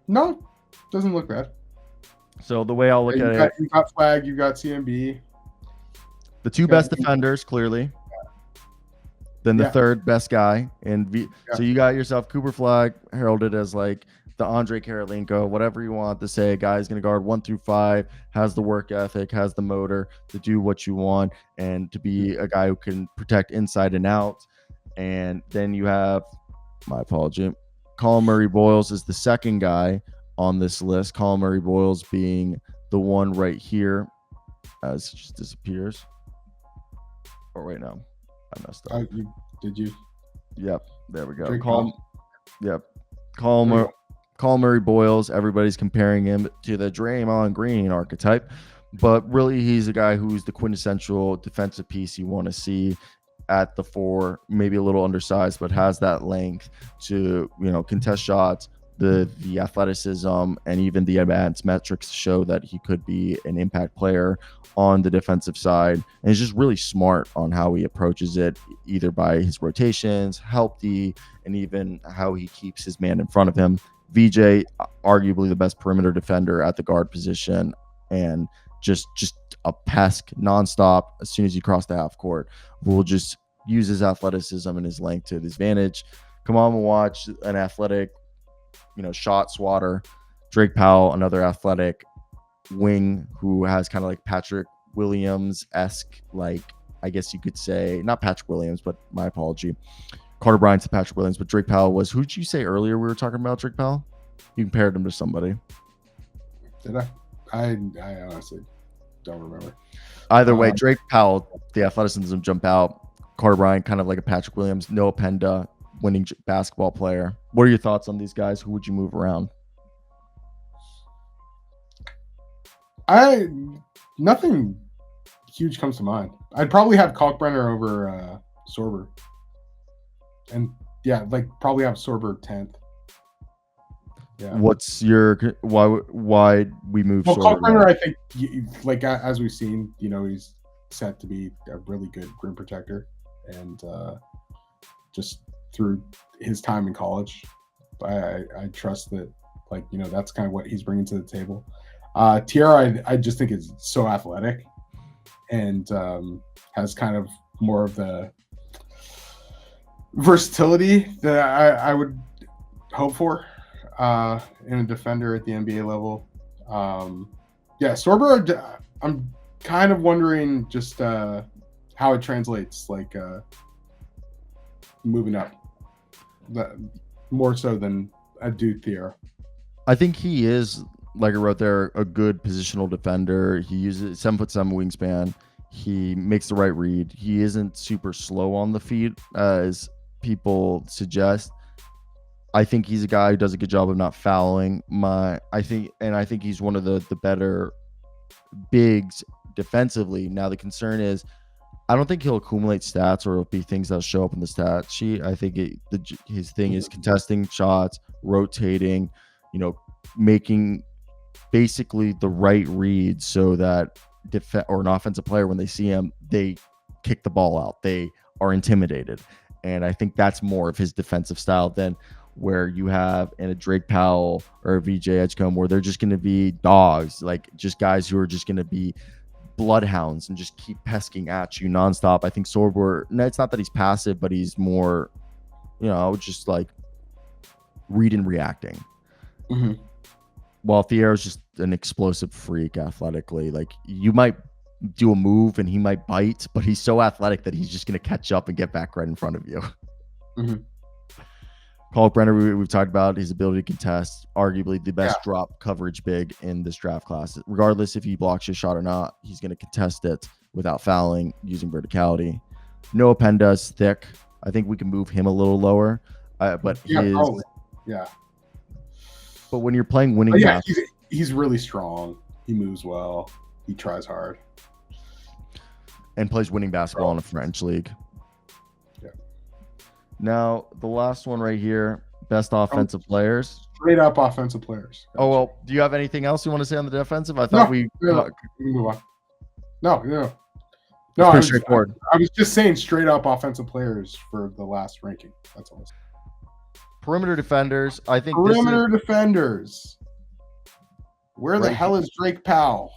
No, doesn't look bad. So the way I'll look at it, you got Flag, you got CMB. the two best defenders, clearly. Then the third best guy. So you got yourself Cooper Flag, heralded as like the Andre Karolinko, whatever you want to say. A guy's going to guard 1 through 5, has the work ethic, has the motor to do what you want, and to be a guy who can protect inside and out. And then you have, my apology, Colin Murray Boyles is the second guy on this list. Colin Murray Boyles being the one right here, as it just disappears. Oh, wait, no. I messed up. Did you? Yep. There we go. Colin Murray Boyles. Everybody's comparing him to the Draymond Green archetype, but really he's a guy who's the quintessential defensive piece you want to see at the 4, maybe a little undersized, but has that length to, contest shots, the athleticism, and even the advanced metrics to show that he could be an impact player on the defensive side. And he's just really smart on how he approaches it, either by his rotations, help D, and even how he keeps his man in front of him. VJ, arguably the best perimeter defender at the guard position, and just a pest nonstop. As soon as you cross the half court, will just use his athleticism and his length to his advantage. Come on and watch an athletic, shot swatter. Drake Powell, another athletic wing who has kind of like Patrick Williams-esque, like, I guess you could say, not Patrick Williams, but my apology. Carter Bryant's to Patrick Williams, but Drake Powell was, who'd you say earlier we were talking about Drake Powell? You compared him to somebody. Did I? I honestly don't remember. Either way, Drake Powell, the athleticism jump out. Carter Bryant, kind of like a Patrick Williams. Noah Penda, winning basketball player. What are your thoughts on these guys? Who would you move around? Nothing huge comes to mind. I'd probably have Kalkbrenner over Sorber. And probably have Sorber 10th. Yeah. What's your why we move? Well, Kalkbrenner, I think, as we've seen, he's set to be a really good rim protector, and just through his time in college, I trust that, that's kind of what he's bringing to the table. Tierra, I just think is so athletic, and has kind of more of the versatility that I would hope for in a defender at the NBA level. Sorber, I'm kind of wondering just how it translates, moving up, more so than a Duke Tierra. I think he is, like I wrote there, a good positional defender. He uses 7'7" wingspan. He makes the right read. He isn't super slow on the feet, as people suggest. I think he's a guy who does a good job of not fouling. I think he's one of the better bigs defensively. Now the concern is, I don't think he'll accumulate stats, or it'll be things that'll show up in the stat sheet. I think his thing is contesting shots, rotating, making basically the right read so that an offensive player, when they see him, they kick the ball out. They are intimidated. And I think that's more of his defensive style than where you have in a Drake Powell or a VJ Edgecombe, where they're just going to be dogs, like just guys who are just going to be bloodhounds and just keep pesking at you nonstop. I think Sorber, it's not that he's passive, but he's more, just like read and reacting. Mm-hmm. While Thierry's just an explosive freak athletically. Like, you might do a move and he might bite, but he's so athletic that he's just going to catch up and get back right in front of you. Mm-hmm. Kalkbrenner, we've talked about his ability to contest, arguably the best drop coverage big in this draft class. Regardless if he blocks your shot or not, he's going to contest it without fouling, using verticality. Noah Penda's thick. I think we can move him a little lower, but probably. Yeah. But when you're playing winning, he's really strong. He moves well. He tries hard, and plays winning basketball in a French league. Yeah. Now, the last one right here, best offensive players. Straight up offensive players. Oh, well, do you have anything else you want to say on the defensive? I thought we can move on. No. No, pretty straightforward. I was just saying straight up offensive players for the last ranking. That's all. Perimeter defenders. I think Perimeter defenders. Where the Right hell is Drake Powell?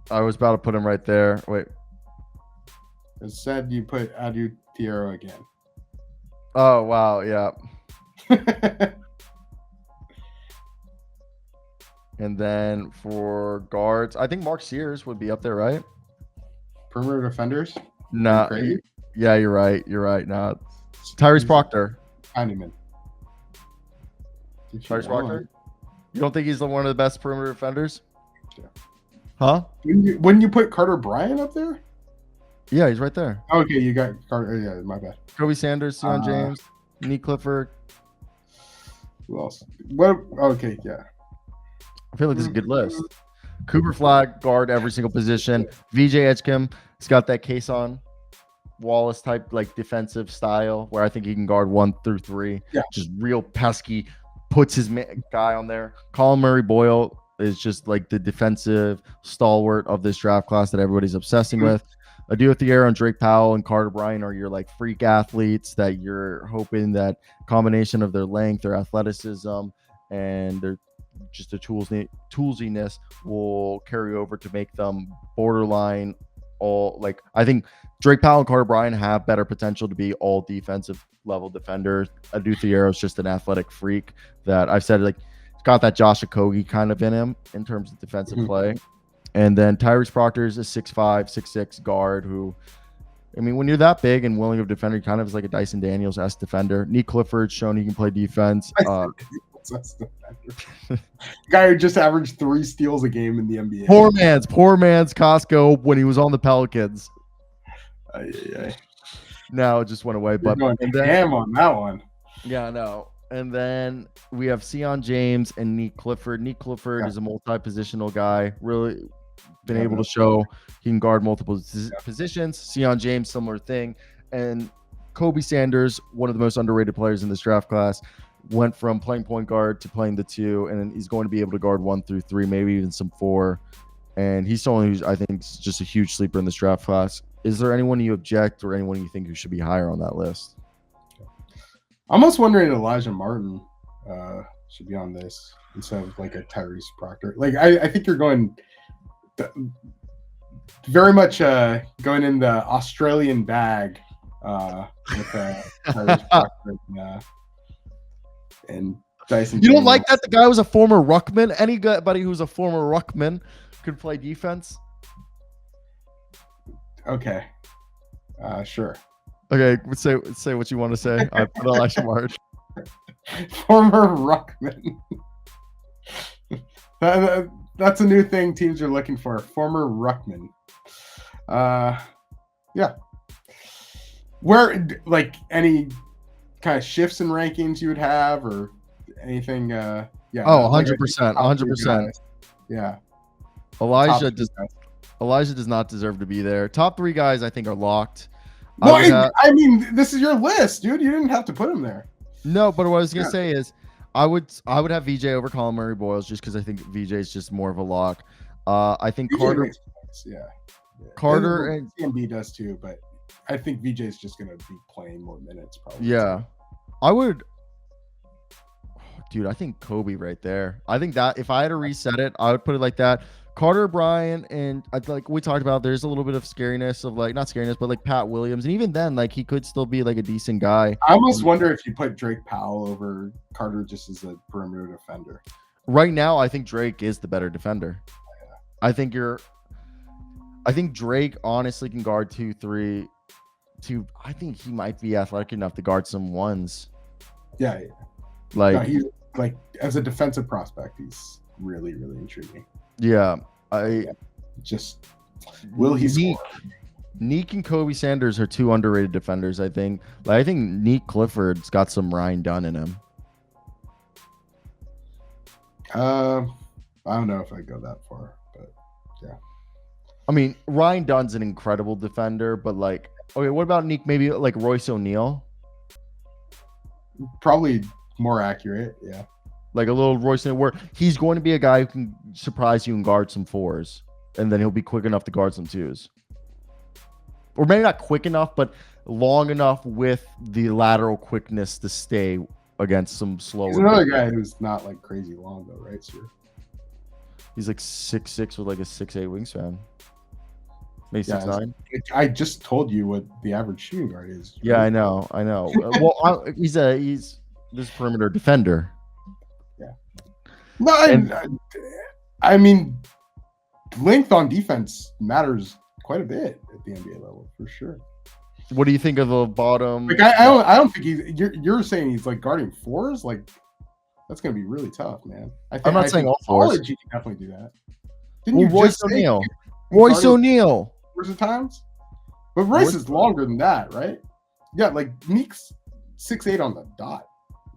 I was about to put him right there. Wait. It said you put Adu Thiero again. Oh wow, yeah. And then for guards, I think Mark Sears would be up there, right? Perimeter defenders? Nah. Yeah, you're right. You're right. Nah. Tyrese Proctor. Heineman. Tyrese Proctor? You don't think he's one of the best perimeter defenders? Yeah. Huh? Wouldn't you put Carter Bryant up there? Yeah, he's right there. Okay, you got Carter. Yeah, my bad. Kobe Sanders, Sion James, Nick Clifford. Who else? What? Okay, yeah. I feel like this is a good list. Cooper Flag, guard every single position. VJ Edgecombe, he's got that case on Wallace type like defensive style where I think he can guard 1 through 3. Yeah. Just real pesky, puts his guy on there. Colin Murray Boyle is just like the defensive stalwart of this draft class that everybody's obsessing with. Adio Thiero and Drake Powell and Carter Bryant are your like freak athletes that you're hoping that combination of their length, their athleticism, and their just the toolsiness will carry over to make them borderline all like I think Drake Powell and Carter Bryant have better potential to be all defensive level defenders. Adu Thiero is just an athletic freak that I've said like he's got that Josh Okogie kind of in him in terms of defensive play. And then Tyrese Proctor is a 6'5", 6'6" guard who, I mean, when you're that big and willing of defender, he kind of is like a Dyson Daniels-esque defender. Nick Clifford's shown he can play defense. Guy who just averaged 3 steals a game in the NBA. Poor man's Costco when he was on the Pelicans. Now it just went away. But damn on that one. Yeah, no. And then we have Sion James and Nick Clifford. Nick Clifford is a multi-positional guy. Really been able to show he can guard multiple positions. Sion James, similar thing. And Kobe Sanders, one of the most underrated players in this draft class, went from playing point guard to playing the 2, and he's going to be able to guard 1 through 3, maybe even some 4. And he's someone who's, I think, is just a huge sleeper in this draft class. Is there anyone you object or anyone you think who should be higher on that list? I'm almost wondering Elijah Martin should be on this instead of like a Tyrese Proctor. Like I think you're going very much going in the Australian bag with Tyrese Proctor and Dyson. You don't like that the guy was a former ruckman? Anybody who's a former ruckman could play defense? Okay. Sure. Okay, say what you want to say. I put Elijah Martin. Former ruckman. That's a new thing teams are looking for. Former ruckman. Yeah. Where like any kind of shifts in rankings you would have or anything? Yeah. Oh, 100%. 100%. Yeah. Elijah does not deserve to be there. Top 3 guys I think are locked. Well, I mean, this is your list, dude. You didn't have to put him there. No, but what I was gonna say is, I would have VJ over Colin Murray Boyles just because I think VJ is just more of a lock. I think Carter, Carter and CMB does too, but I think VJ is just gonna be playing more minutes probably. Yeah, I would. Dude, I think Kobe right there. I think that if I had to reset it, I would put it like that. Carter Bryant and like we talked about, there's a little bit of scariness of like not scariness, but like Pat Williams, and even then, like he could still be like a decent guy. I almost wonder if you put Drake Powell over Carter just as a perimeter defender. Right now, I think Drake is the better defender. Yeah. I think Drake honestly can guard 2, 3, 2. I think he might be athletic enough to guard some 1s. Yeah. Like he's like as a defensive prospect, he's really, really intriguing. Yeah, just will he score? Nick and Kobe Sanders are 2 underrated defenders. I think. Like I think Nick Clifford's got some Ryan Dunn in him. I don't know if I go that far, but yeah. I mean, Ryan Dunn's an incredible defender, but like, okay, what about Nick? Maybe like Royce O'Neal. Probably more accurate, yeah. Like a little Royce O'Neal, where he's going to be a guy who can surprise you and guard some 4s, and then he'll be quick enough to guard some 2s. Or maybe not quick enough, but long enough with the lateral quickness to stay against some slower. He's another guy who's not like crazy long though, right, sir? He's like 6'6" with like a 6'8" wingspan. Maybe Yeah, 6'9". I just told you what the average shooting guard is. Yeah, I know. Well, he's this perimeter defender. Yeah. No, I mean, length on defense matters quite a bit at the NBA level for sure. What do you think of the bottom? Like I don't think you're saying he's like guarding fours. Like that's gonna be really tough, man. I'm not saying all fours. College, you can definitely do that. Didn't you Royce just say O'Neal? Royce O'Neal. Fours at times, but Royce is longer than that, right? Yeah, like Meek's 6'8" on the dot.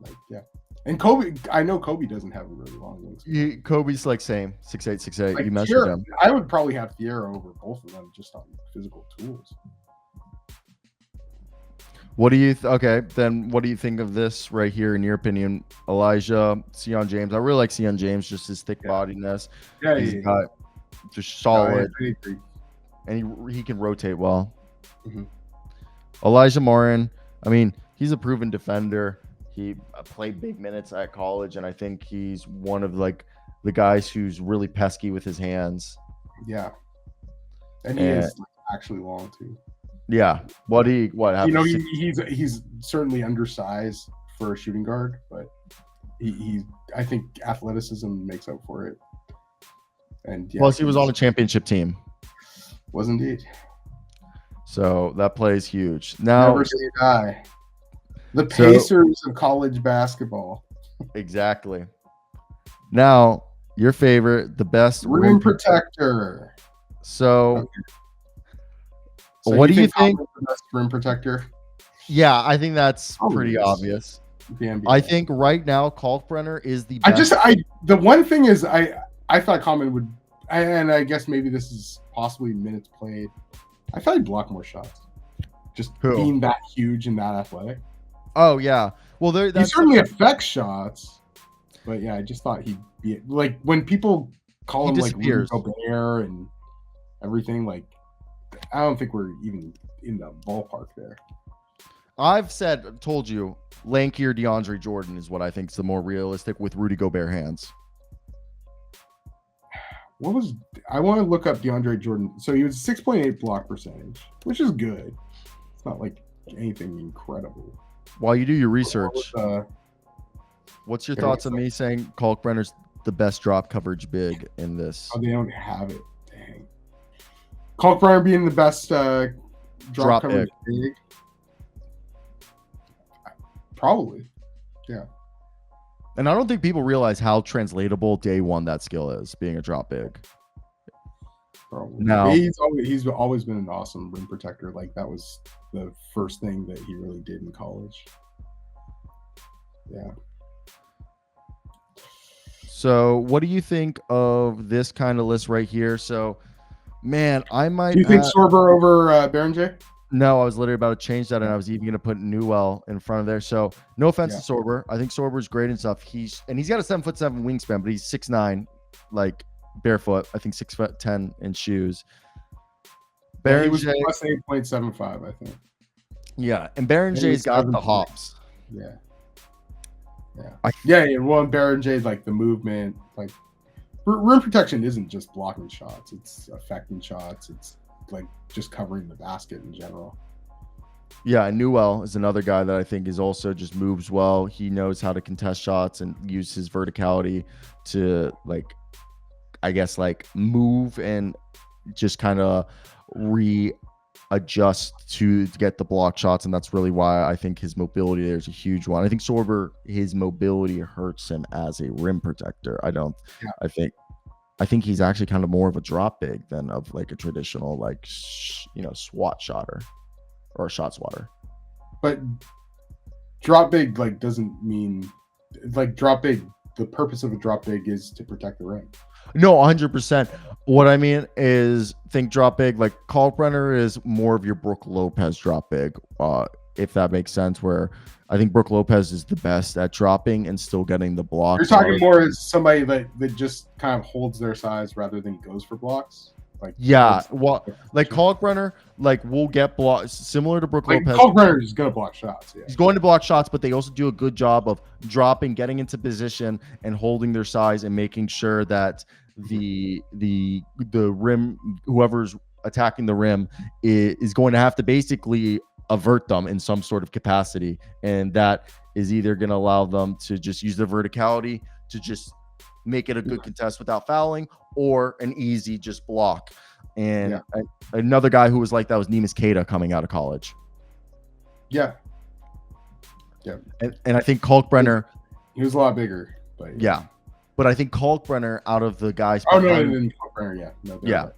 Like yeah, and Kobe. I know Kobe doesn't have a really long wingspan. Kobe's like same 6'8", 6'8". Like You measured him. I would probably have Thiero over both of them just on physical tools. What do you okay? Then what do you think of this right here? In your opinion, Elijah, Sion James. I really like Sion James, just his thick bodiness. Yeah, he's got just solid, I agree. and he can rotate well. Mm-hmm. Elijah Morin. I mean, he's a proven defender. He played big minutes at college, and I think he's one of like the guys who's really pesky with his hands. Yeah, and he is actually long too. Yeah. What? You know, he's certainly undersized for a shooting guard, but I think athleticism makes up for it. And yeah, plus, he was on a championship team. Was indeed. So that plays huge. Now, never say die. The Pacers of college basketball. Exactly. Now, your favorite, the best rim protector. So okay. So what do you think? The best rim protector? Yeah, I think that's pretty obvious. I think right now Kalkbrenner is the best. The one thing is I thought Common would, and I guess maybe this is possibly minutes played. I thought he'd block more shots. Just being that huge and that athletic. Oh yeah. Well, he certainly affects shots, but yeah, I just thought he'd be like when people call him like Rudy Gobert and everything. Like, I don't think we're even in the ballpark there. I've told you, lankier DeAndre Jordan is what I think is the more realistic with Rudy Gobert hands. I want to look up DeAndre Jordan. So he was 6.8 block percentage, which is good. It's not like anything incredible. While you do your research, what's your thoughts on me saying Kalkbrenner's the best drop coverage big in this? Oh, they don't have it. Dang. Kalkbrenner being the best drop coverage big? Probably. Yeah. And I don't think people realize how translatable day one that skill is, being a drop big. Probably. No, he's always been an awesome rim protector. Like that was the first thing that he really did in college. Yeah. So, what do you think of this kind of list right here? So, man, I might. Do you think Sorber over Berenger? No, I was literally about to change that, and I was even going to put Newell in front of there. So, no offense to Sorber. I think Sorber's great and stuff. He's got a 7'7" wingspan, but he's 6'9", like barefoot. I think 6'10" in shoes. Berenger was plus 8.75, I think. Yeah, and Berenger's got the hops. Yeah. Yeah. Well, Berenger's like the movement, like rim protection isn't just blocking shots; it's affecting shots. It's like just covering the basket in general. Yeah, and Newell is another guy that I think is also just moves well. He knows how to contest shots and use his verticality to move and just kind of readjust to get the block shots, and that's really why I think his mobility there is a huge one. I think Sorber, his mobility hurts him as a rim protector. I think he's actually kind of more of a drop big than of like a traditional SWAT shotter or a shot swatter. But drop big doesn't mean drop big. The purpose of a drop big is to protect the rim. No, 100%. What I mean is think drop big. Like Kalkbrenner is more of your Brook Lopez drop big, if that makes sense, where I think Brook Lopez is the best at dropping and still getting the blocks. You're talking more as somebody that just kind of holds their size rather than goes for blocks? Like Yeah, it's well, like Kalkbrenner, like will get blocked similar to Brook like Lopez. Kalkbrenner is gonna block shots. Yeah, He's going to block shots, but they also do a good job of dropping, getting into position, and holding their size and making sure that the rim, whoever's attacking the rim, is going to have to basically avert them in some sort of capacity, and that is either going to allow them to just use their verticality to just make it a good contest without fouling, or an easy just block. And another guy who was like that was Neemias Queta coming out of college. Yeah. And I think Kalkbrenner, he was a lot bigger, but yeah. But I think Kalkbrenner out of the guys Oh behind, no, Kalkbrenner, yeah. No, yeah.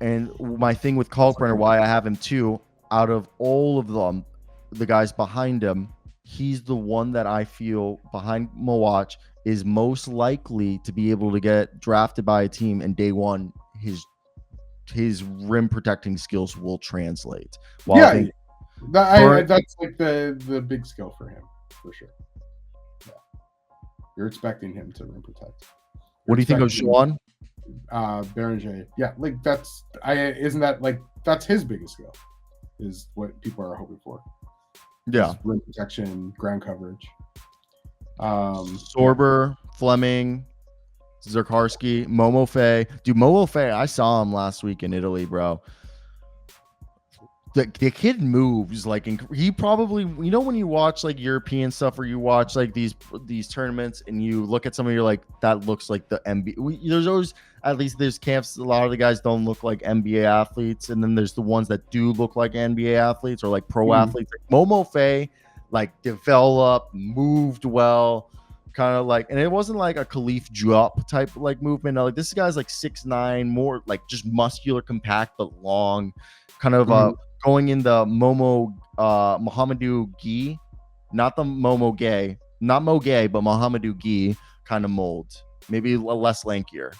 And my thing with Kalkbrenner, why I have him too, out of all of them, the guys behind him, he's the one that I feel behind Mowatch is most likely to be able to get drafted by a team, and day one his rim protecting skills will translate. While I think that's like the big skill for him, for sure. Yeah. You're expecting him to rim protect. What do you think of Sean? Beranger. Yeah, like isn't that like that's his biggest skill, is what people are hoping for. Yeah. Rim protection, ground coverage. Sorber, Fleming, Zerkarski, Momo Fay. Dude, Momo Fay, I saw him last week in Italy, bro. The kid moves like he probably, you know, when you watch like European stuff or you watch like these tournaments and you look at somebody, you're like, that looks like the NBA. There's always, at least there's camps, a lot of the guys don't look like NBA athletes, and then there's the ones that do look like NBA athletes or like pro athletes. Like Momo Fay, like developed, moved well, kind of like, and it wasn't like a Khalif drop type like movement. Like this guy's like 6'9", more like just muscular, compact but long, kind of going in the Momo Mohamedou Gueye, not the Momo Gay, not Mo Gay, but Mohamedou Gueye kind of mold, maybe less lankier.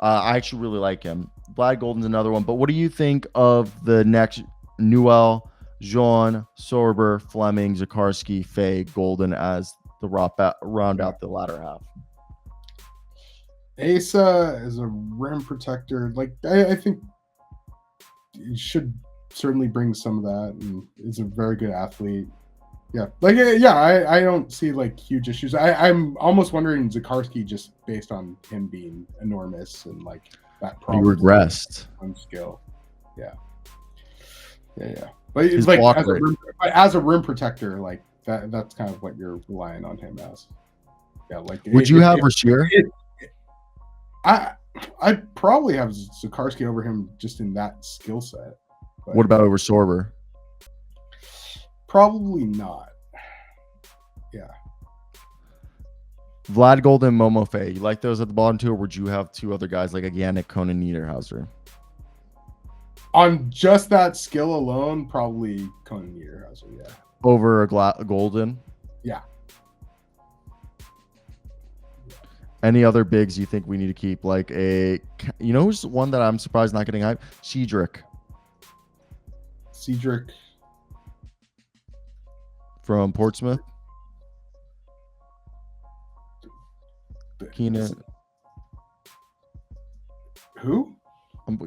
I actually really like him. Vlad Golden's another one, but what do you think of the next Newell, Jean, Sorber, Fleming, Zerkarski, Fay, Golden as the round out the latter half? Asa is a rim protector. Like I think he should certainly bring some of that, and is a very good athlete. Yeah, like I don't see like huge issues. I'm almost wondering Zerkarski, just based on him being enormous and like that. He regressed on skill. Yeah. But it's like as a rim protector, like that's kind of what you're relying on him as. Yeah, like would you have Rasheer? I'd probably have Zerkarski over him just in that skill set. What about over Sorber? Probably not. Yeah. Vlad Golden, Momo Fay. You like those at the bottom too, or would you have two other guys like Yannick, Conan, Niederhauser? On just that skill alone, probably Conan Niederhauser, yeah. Over Golden? Yeah. Any other bigs you think we need to keep? Like who's one that I'm surprised not getting hype? Cedric. From Portsmouth. Keenan. Who?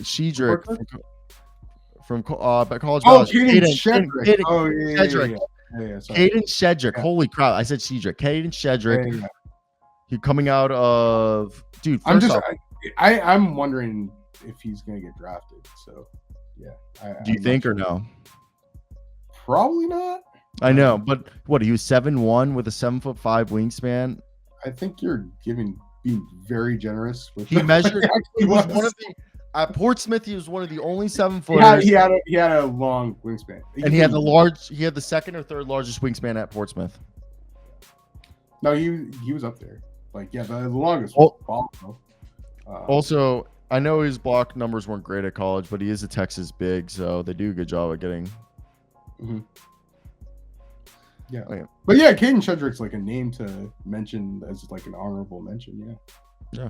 Cedric from College. Oh, Caden Shedrick. Oh, yeah. Shedrick. Caden Shedrick. Yeah. Holy crap! I said Cedric. Caden Shedrick. Yeah. He coming out of I'm wondering if he's gonna get drafted. So yeah. Do you think or no? Probably not. I know, but what, he was 7'1" with a 7'5" wingspan. I think you're being very generous with he measured he was one of the at Portsmouth, he was one of the only 7-footers. He had a long wingspan. He had the second or third largest wingspan at Portsmouth. No, he was up there. Like, yeah, the longest also, I know his block numbers weren't great at college, but he is a Texas big, so they do a good job at getting. Yeah. But yeah, Caden Shedrick's like a name to mention as like an honorable mention. Yeah.